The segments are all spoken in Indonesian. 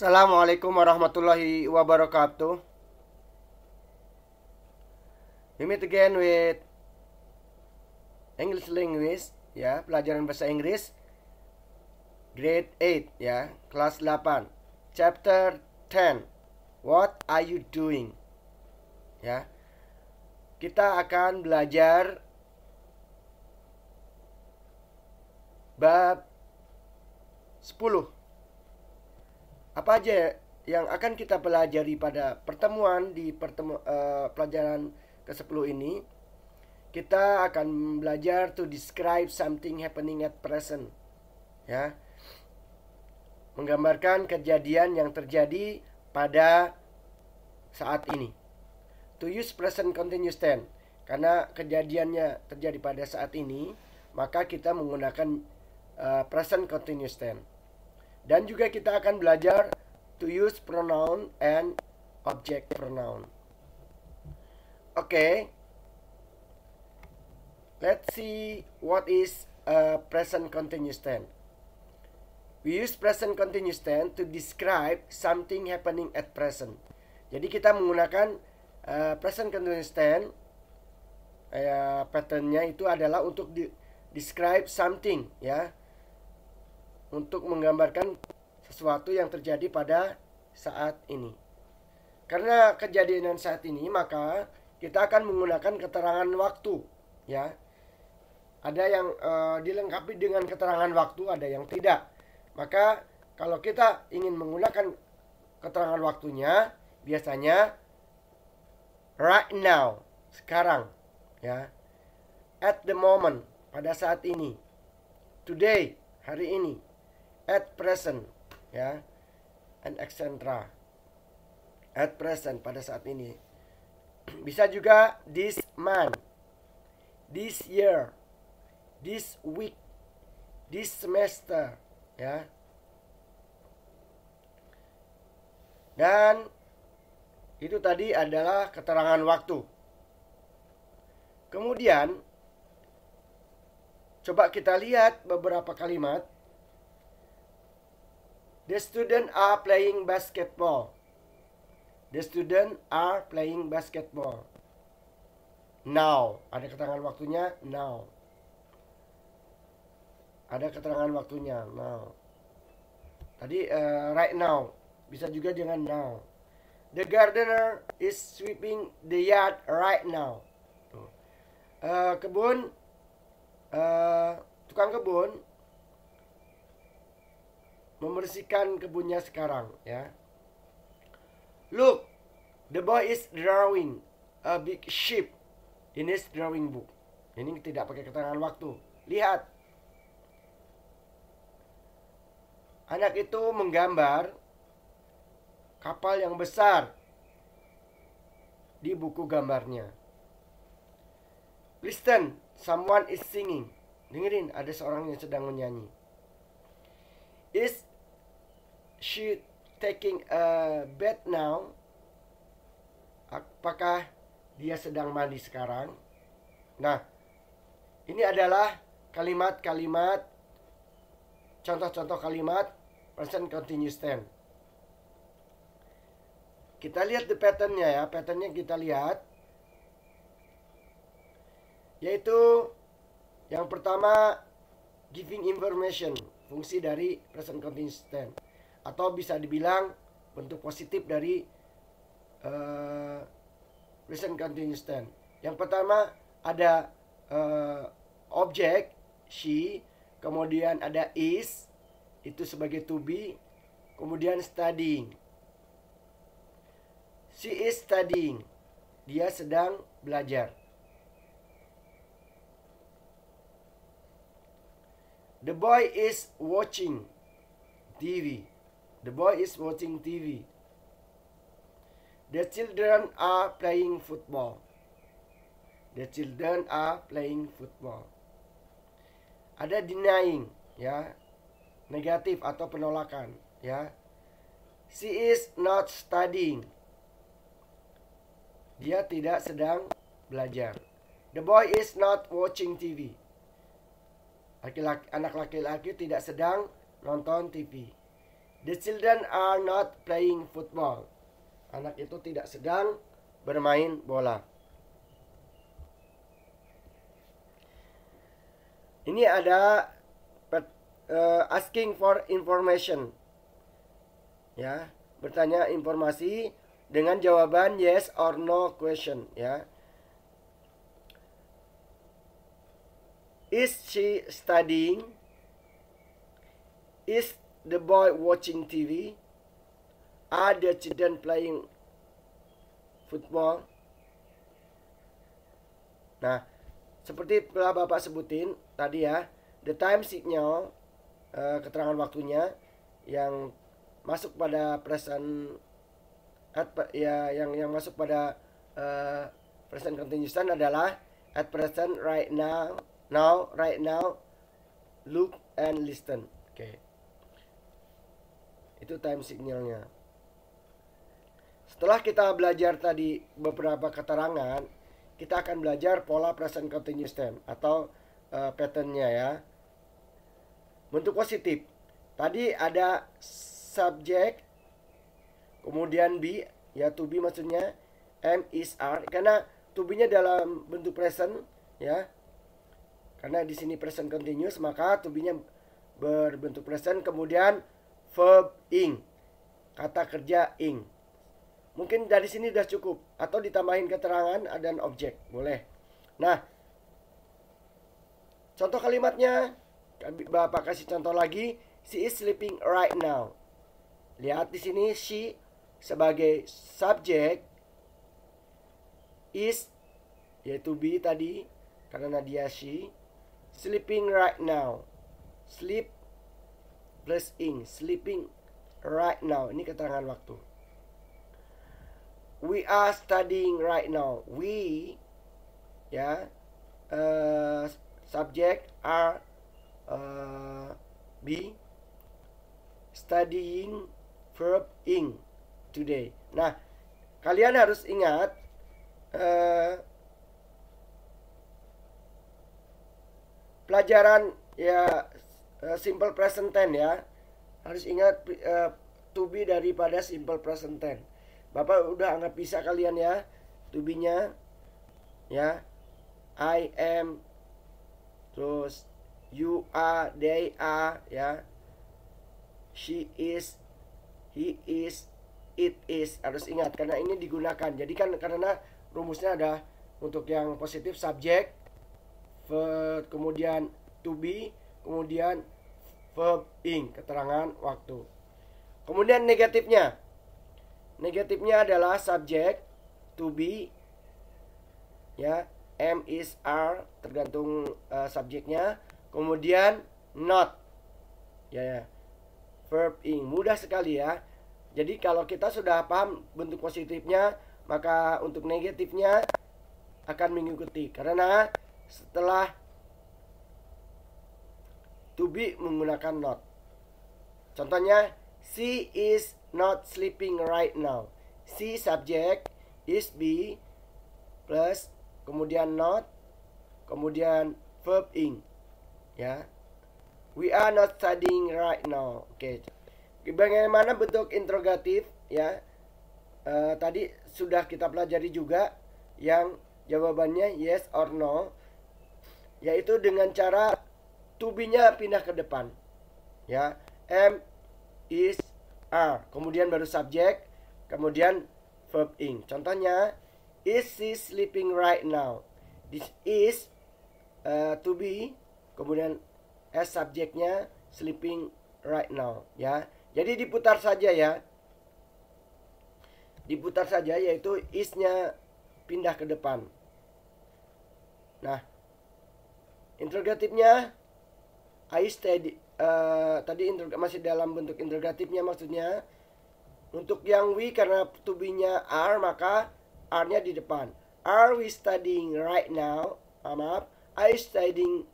Assalamualaikum warahmatullahi wabarakatuh. We meet again with English language, ya, pelajaran bahasa Inggris grade 8, ya, kelas 8, chapter 10. What are you doing? Ya. Kita akan belajar bab 10. Apa aja yang akan kita pelajari pada pertemuan di pelajaran ke-10 ini? Kita akan belajar to describe something happening at present. Ya. Menggambarkan kejadian yang terjadi pada saat ini. To use present continuous tense. Karena kejadiannya terjadi pada saat ini, maka kita menggunakan present continuous tense. Dan juga kita akan belajar to use pronoun and object pronoun. Okay. Let's see what is present continuous tense. We use present continuous tense to describe something happening at present. Jadi kita menggunakan present continuous tense. Patternnya itu adalah untuk describe something, ya, untuk menggambarkan sesuatu yang terjadi pada saat ini. Karena kejadian saat ini, maka kita akan menggunakan keterangan waktu, ya. Ada yang dilengkapi dengan keterangan waktu, ada yang tidak. Maka kalau kita ingin menggunakan keterangan waktunya, biasanya right now, sekarang, ya. At the moment, pada saat ini. Today, hari ini. At present, ya, and etc. At present, pada saat ini. Bisa juga this month, this year, this week, this semester, ya. Dan itu tadi adalah keterangan waktu. Kemudian coba kita lihat beberapa kalimat. The students are playing basketball. The students are playing basketball. Now. Ada keterangan waktunya now. Ada keterangan waktunya now. Tadi right now. Bisa juga dengan now. The gardener is sweeping the yard right now. Tukang kebun membersihkan kebunnya sekarang, ya. Look, the boy is drawing a big sheep in his drawing book. Ini tidak pakai keterangan waktu. Lihat. Anak itu menggambar kapal yang besar di buku gambarnya. Listen, someone is singing. Dengerin, ada seorang yang sedang menyanyi. Is she taking a bath now? Apakah dia sedang mandi sekarang? Nah, ini adalah kalimat-kalimat, contoh-contoh kalimat present continuous tense. Kita lihat the patternnya, ya. Patternnya kita lihat. Yaitu yang pertama, giving information. Fungsi dari present continuous tense, atau bisa dibilang bentuk positif dari present continuous tense. Yang pertama ada objek she, kemudian ada is, itu sebagai to be, kemudian studying. She is studying. Dia sedang belajar. The boy is watching TV. The boy is watching TV. The children are playing football. The children are playing football. Ada denying, ya, negatif atau penolakan, ya. She is not studying. Dia tidak sedang belajar. The boy is not watching TV. Anak laki-laki tidak sedang nonton TV. The children are not playing football. Anak itu tidak sedang bermain bola. Ini ada asking for information. Ya, bertanya informasi dengan jawaban yes or no question, ya. Is she studying? Is the boy watching TV? Are the children playing football? Nah, seperti telah Bapak sebutin tadi ya, the time signal, keterangan waktunya yang masuk pada present yang masuk pada present continuous tense adalah at present, right now, right now, look and listen. Oke. Itu time signalnya. Setelah kita belajar tadi beberapa keterangan, kita akan belajar pola present continuous tense atau patternnya ya. Bentuk positif. Tadi ada subject, kemudian be, ya to be maksudnya, am, is, are. Karena to be-nya dalam bentuk present ya. Karena di sini present continuous, maka to be-nya berbentuk present. Kemudian verb ing, kata kerja ing. Mungkin dari sini sudah cukup, atau ditambahin keterangan dan objek, boleh. Nah, contoh kalimatnya, Bapak kasih contoh lagi. She is sleeping right now. Lihat di sini she sebagai subjek, is yaitu be tadi karena dia she, sleeping right now. Sleep plus ing, sleeping right now. Ini keterangan waktu. We are studying right now. We, ya, subject are, be, studying verb ing today. Nah, kalian harus ingat pelajaran ya simple present tense ya. Harus ingat to be daripada simple present tense. Bapak udah anggap bisa kalian ya, to be-nya ya. I am, terus you are, they are ya. She is, he is, it is. Harus ingat karena ini digunakan. Jadi kan karena rumusnya ada untuk yang positif subjek, verb, kemudian to be, kemudian verb ing, keterangan waktu. Kemudian negatifnya. Negatifnya adalah subjek, to be, ya, am, is, are, tergantung subjeknya. Kemudian not, ya, verb ing. Mudah sekali ya. Jadi kalau kita sudah paham bentuk positifnya, maka untuk negatifnya akan mengikuti. Karena setelah to be menggunakan not. Contohnya, she is not sleeping right now. She subject, is be, plus kemudian not, kemudian verb ing. Ya. We are not studying right now. Oke. Bagaimana bentuk interrogatif ya? Tadi sudah kita pelajari juga yang jawabannya yes or no, yaitu dengan cara to be-nya pindah ke depan. Ya, am, is, are, kemudian baru subjek, kemudian verb ing. Contohnya, is she sleeping right now? This is to be, kemudian as subjeknya sleeping right now ya. Jadi diputar saja ya. Diputar saja, yaitu is-nya pindah ke depan. Nah, interrogatifnya I study, tadi masih dalam bentuk interrogatifnya, maksudnya untuk yang we karena to be-nya are, maka are-nya di depan. Are we studying right now? Maaf, I studying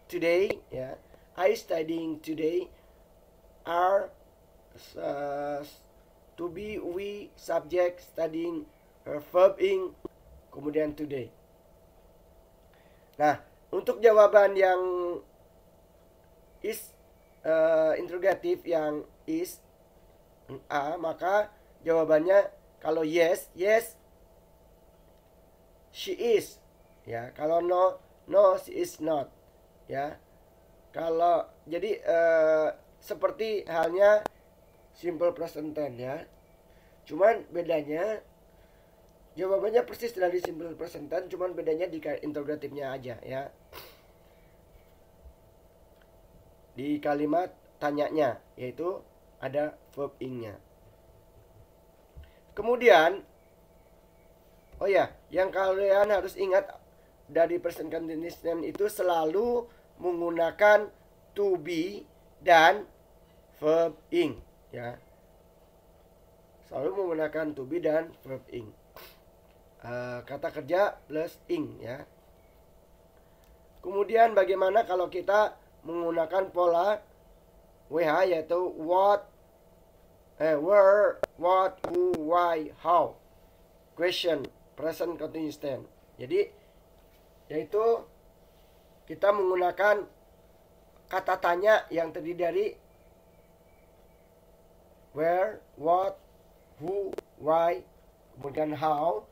today ya. I studying today. Are to be, we, subject, studying, verb ing, kemudian today. Nah, untuk jawaban yang is interrogatif yang is A, maka jawabannya kalau yes, yes she is. Ya, kalau no, no she is not. Ya. Kalau jadi seperti halnya simple present tense ya. Cuman bedanya jawabannya persis dari simple present tense, cuman bedanya di interrogatifnya aja ya. Di kalimat tanyanya yaitu ada verb ing-nya. Kemudian oh ya, yang kalian harus ingat dari present continuous tense itu selalu menggunakan to be dan verb ing ya. Selalu menggunakan to be dan verb ing. Kata kerja plus ing ya. Kemudian bagaimana kalau kita menggunakan pola WH yaitu what, where, what, who, why, how. Question, present continuous tense. Jadi yaitu kita menggunakan kata tanya yang terdiri dari where, what, who, why, kemudian how.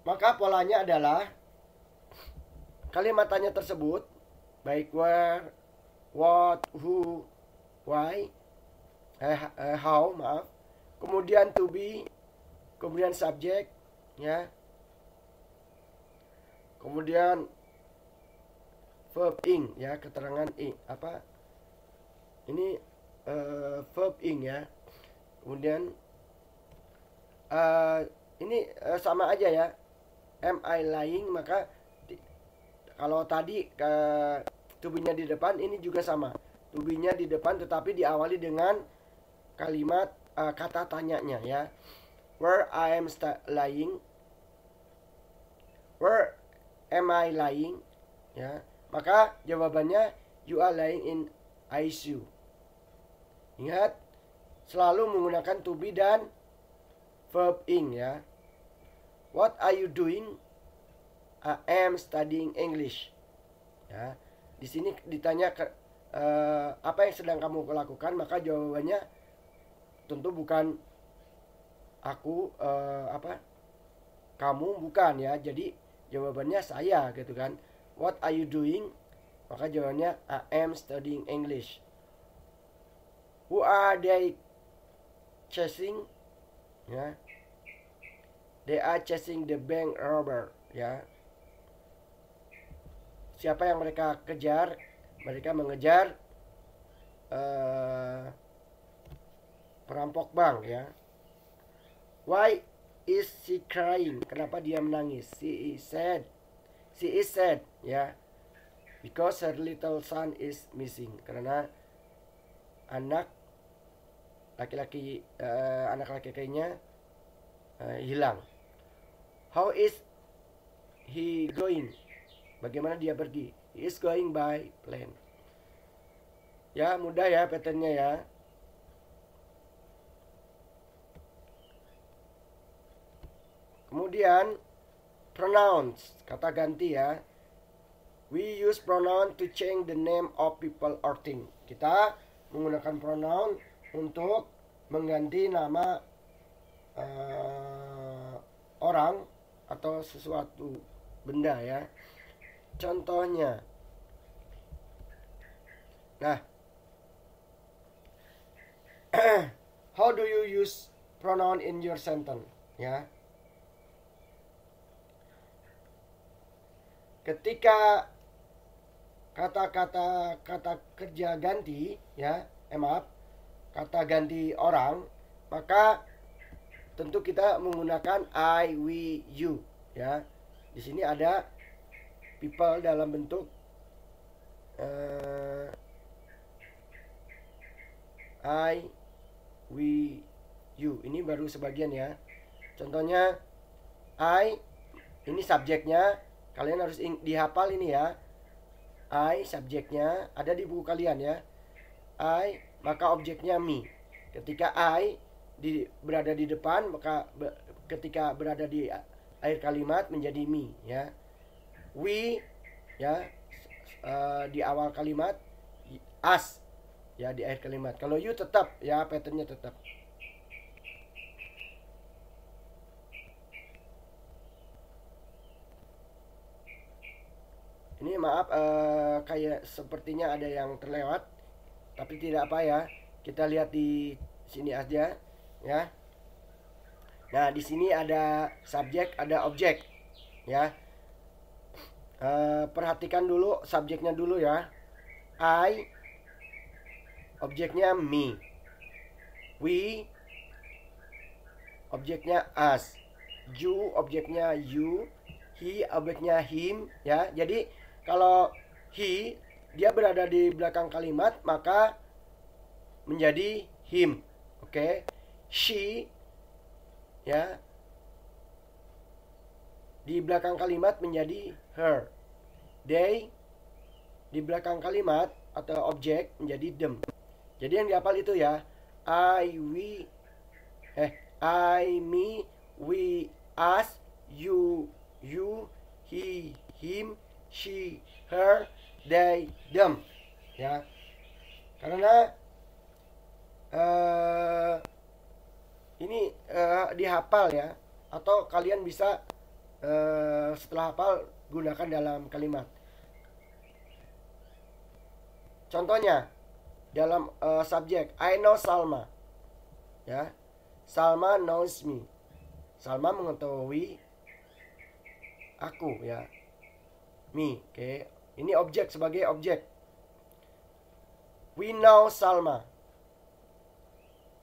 Maka polanya adalah kalimat tanya tersebut baik where, what, who, why, how, maaf. Kemudian to be, kemudian subject, ya. Kemudian verb ing, ya, keterangan ing, apa? Ini verb ing ya. Kemudian ini sama aja ya. Am I lying? Maka kalau tadi to be-nya di depan, ini juga sama. To be-nya di depan tetapi diawali dengan kalimat kata tanyanya ya. Where I am lying? Where am I lying? Ya. Maka jawabannya you are lying in ICU. Ingat, selalu menggunakan to be dan verb ing ya. What are you doing? I am studying English. Ya. Di sini ditanya apa yang sedang kamu lakukan, maka jawabannya tentu bukan aku, kamu, bukan ya. Jadi jawabannya saya gitu kan. What are you doing? Maka jawabannya I am studying English. Who are they chasing? Ya. They are chasing the bank robber, ya. Siapa yang mereka kejar? Mereka mengejar perampok bank, ya. Why is she crying? Kenapa dia menangis? She is sad. She is sad, ya. Because her little son is missing. Karena anak laki-lakinya hilang. How is he going? Bagaimana dia pergi? He is going by plane. Ya, mudah ya patternnya ya. Kemudian pronouns, kata ganti ya. We use pronoun to change the name of people or thing. Kita menggunakan pronoun untuk mengganti nama orang atau sesuatu benda ya. Contohnya, nah, how do you use pronoun in your sentence ya? Ketika kata kerja ganti ya, kata ganti orang, maka tentu kita menggunakan I, we, you ya. Di sini ada people dalam bentuk I, we, you. Ini baru sebagian ya. Contohnya I, ini subjeknya, kalian harus dihafal ini ya. I, subjeknya ada di buku kalian ya. I, maka objeknya me. Ketika I berada di depan, maka ketika berada di akhir kalimat menjadi me ya. We ya, di awal kalimat us ya di akhir kalimat. Kalau you tetap ya patternnya tetap. Ini maaf kayak sepertinya ada yang terlewat, tapi tidak apa ya. Kita lihat di sini aja ya. Nah, di sini ada subjek, ada objek ya. Perhatikan dulu subjeknya dulu ya. I, objeknya me. We, objeknya us. You, objeknya you. He, objeknya him ya. Jadi kalau he dia berada di belakang kalimat maka menjadi him. Oke. She ya di belakang kalimat menjadi her. They di belakang kalimat atau objek menjadi them. Jadi yang dihafal itu ya I, we, I, me, we, us, you, he, him, she, her, they, them ya. Karena ini dihafal ya, atau kalian bisa setelah hafal gunakan dalam kalimat. Contohnya dalam subjek I know Salma ya. Salma knows me. Salma mengetahui aku ya. Me, oke. Ini objek sebagai objek. We know Salma.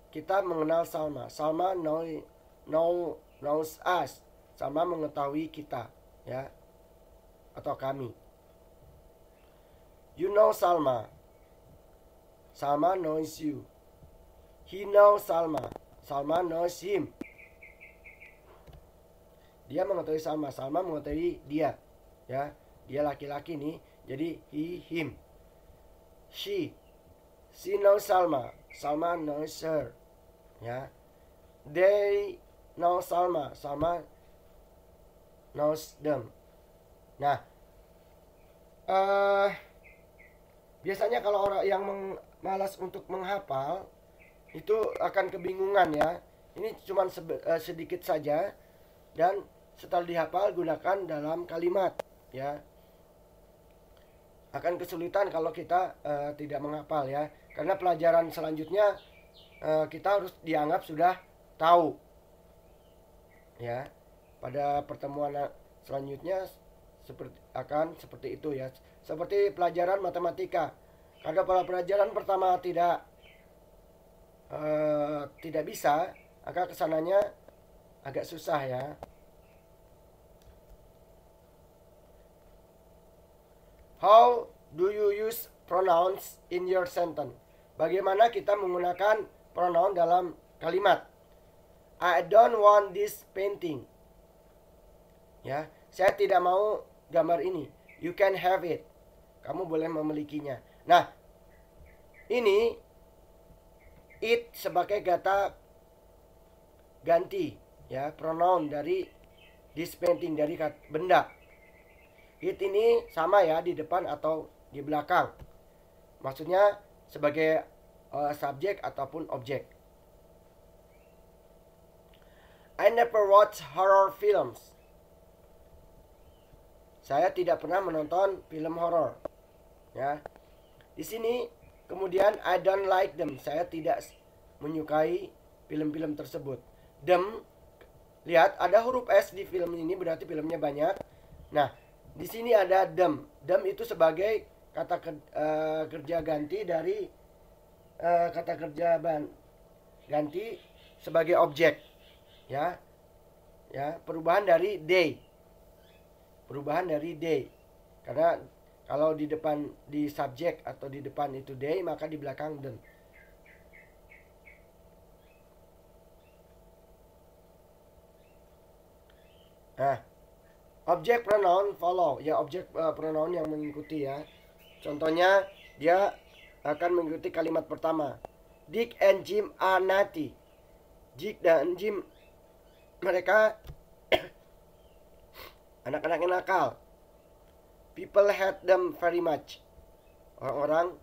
Kita mengenal Salma. Salma knows us. Salma mengetahui kita ya. Atau kami. You know Salma. Salma knows you. He knows Salma. Salma knows him. Dia mengetahui Salma. Salma mengetahui dia ya. Dia laki-laki nih, jadi he, him. She knows Salma. Salma knows her. Ya. They know Salma. Salma knows them. Nah, biasanya kalau orang yang malas untuk menghafal itu akan kebingungan ya. Ini cuma sedikit saja dan setelah dihafal gunakan dalam kalimat ya. Akan kesulitan kalau kita tidak menghafal ya, karena pelajaran selanjutnya kita harus dianggap sudah tahu ya. Pada pertemuan selanjutnya seperti itu ya, seperti pelajaran matematika. Karena pada pelajaran pertama tidak bisa, maka kesananya agak susah ya. How do you use pronouns in your sentence? Bagaimana kita menggunakan pronoun dalam kalimat? I don't want this painting. Ya, saya tidak mau gambar ini. You can have it. Kamu boleh memilikinya. Nah, ini it sebagai kata ganti ya, pronoun dari this painting, dari benda. It ini sama ya, di depan atau di belakang. Maksudnya sebagai subjek ataupun objek. I never watch horror films. Saya tidak pernah menonton film horor. Ya. Di sini kemudian I don't like them. Saya tidak menyukai film-film tersebut. Them, lihat ada huruf S di film ini, berarti filmnya banyak. Nah, di sini ada them. Them itu sebagai kata kerja ganti dari kata kerja ganti sebagai objek. Ya. Ya, perubahan dari they. Perubahan dari they. Karena kalau di depan di subjek atau di depan itu they, maka di belakang them. Nah, objek pronoun follow, ya objek pronoun yang mengikuti ya. Contohnya dia akan mengikuti kalimat pertama. Dick and Jim are naughty. Dick dan Jim mereka anak-anak yang nakal. People hate them very much. Orang-orang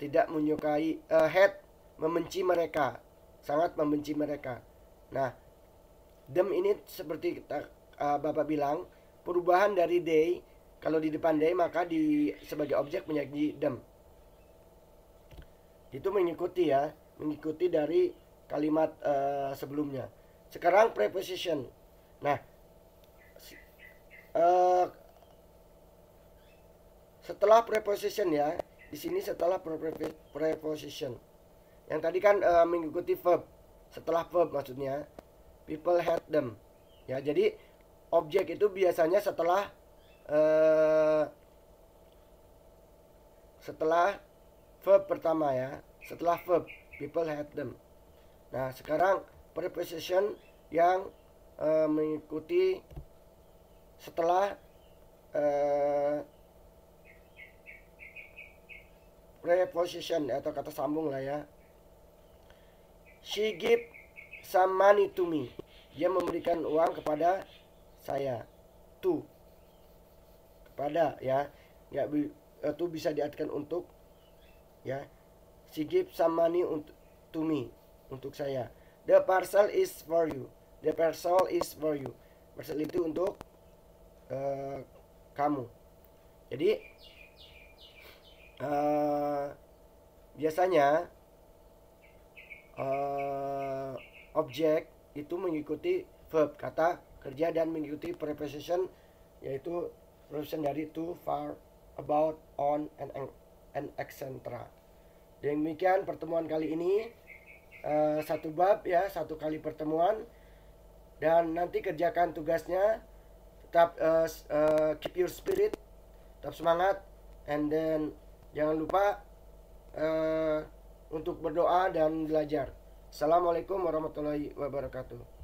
tidak menyukai, hate, membenci mereka, sangat membenci mereka. Nah, them ini seperti Bapak bilang, perubahan dari they, kalau di depan they maka sebagai objek menjadi them. Itu mengikuti dari kalimat sebelumnya. Sekarang preposition. Nah, setelah preposition ya, di sini setelah preposition. Yang tadi kan mengikuti verb. Setelah verb maksudnya, people hate them. Ya, jadi objek itu biasanya setelah verb pertama ya. Setelah verb, people hate them. Nah, sekarang preposition yang mengikuti setelah preposition atau kata sambung lah ya. She give some money to me. Dia memberikan uang kepada saya. To, kepada ya. Ya, itu bisa diartikan untuk ya. She give some money to me, untuk saya. The parcel is for you. The parcel is for you. Parcel itu untuk kamu. Jadi biasanya objek itu mengikuti verb, kata kerja, dan mengikuti preposition, yaitu preposition dari to, far, about, on, and etc. Demikian pertemuan kali ini, satu bab ya, satu kali pertemuan, dan nanti kerjakan tugasnya. Tetap keep your spirit, tetap semangat, and then jangan lupa untuk berdoa dan belajar. Assalamualaikum warahmatullahi wabarakatuh.